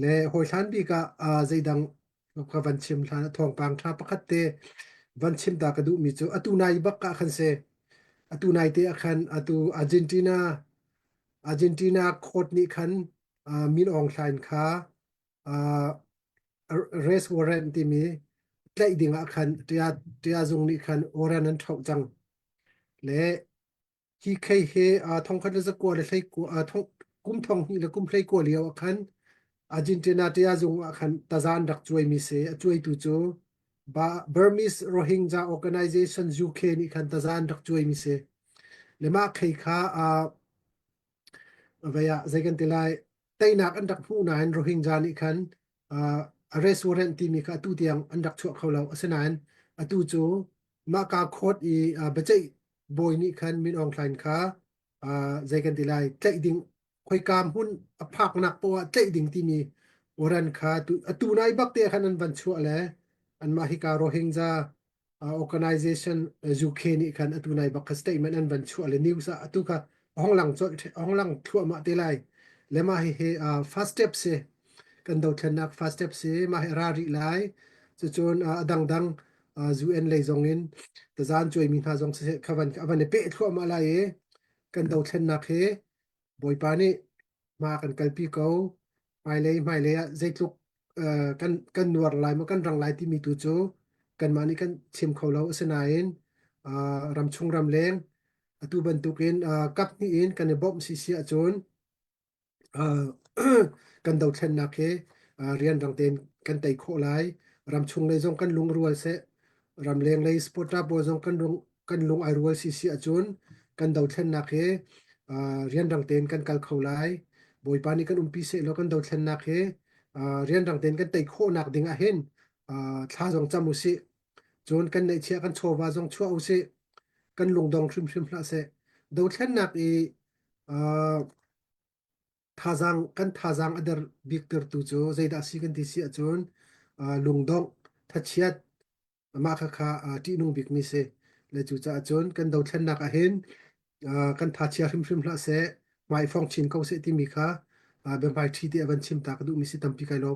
le hoi than bi ka zaidang ka van chim thlan thong pang tha pakhat te van chim ta ka du mi chu atu nai bak ka khan se atu nai te akhan atu Argentina khot ni khan min ong thlain kha race warrant ti mi tlai ding a khan tia zung ni khan oran an thau chang le hi khai he thong khat le za ko le thlai ko thong kum thong hi le kum thlai ko liao a khan Argentina tia zung a khan tazan dak chuai mi se a chuai tu chu ba Burmese Rohingya Organization UK ni khan tazan dak chuai mi se le ma khai kha vaya zaikan tilai tainak andak phu nan Rohingya ni khan arrest warrant ti mi kha tu tiang andak chu khawlo asanan atu chu ma ka khot I bachai boy ni khan min ong thlain kha zaikan tilai tlai ding khoi kam hun aphak nak po tlai ding ti mi oran kha tu atu nai bak te khan an van chu ale an ma hi ka Rohingya organization UK ni khan atu nai bak statement an van chu ale news atu kha ong lang chot ong lang thua ma te lai le ma hi he first step se kan do thlan nak first step se ma he ra ri lai chu chon adang dang UN le zong in ta zan choi mi ha zong se khawan awan pe thua ma lai e kan do thlan nak he boi pa ni ma kan kalpi ko mai le zaitluk kan nuar lai ma kan rang lai ti mi tu chu kan mani kan chim kholo senain ram chung ram leng atu ban tukin kap ni in kan bom si si achon kan do thlen na ke rian rang ten kan tai kho lai ram chung le jong kan lung rual se ram leng le spota bo jong kan lung ai rual si si achon kan do thlen na ke rian rang ten kan kal kho lai boi pani kan umpi se lo kan do thlen na ke rian rang ten kan tai kho nak ding a hen thla jong chamu si chon kan nei chia kan chowa jong chua u se kan lung dong thrim thrim hla se do thlen nak I thazang adar bikter tu chu zaida si kan ti si achon lungdong thachiat ma kha kha ti nung bik mi se le chu cha achon kan do thlan nak a hen kan thachia hrim hrim hla se mai phong chin ko se ti mi kha be mai thi ti avan chim ta ka du mi si tampi kai lo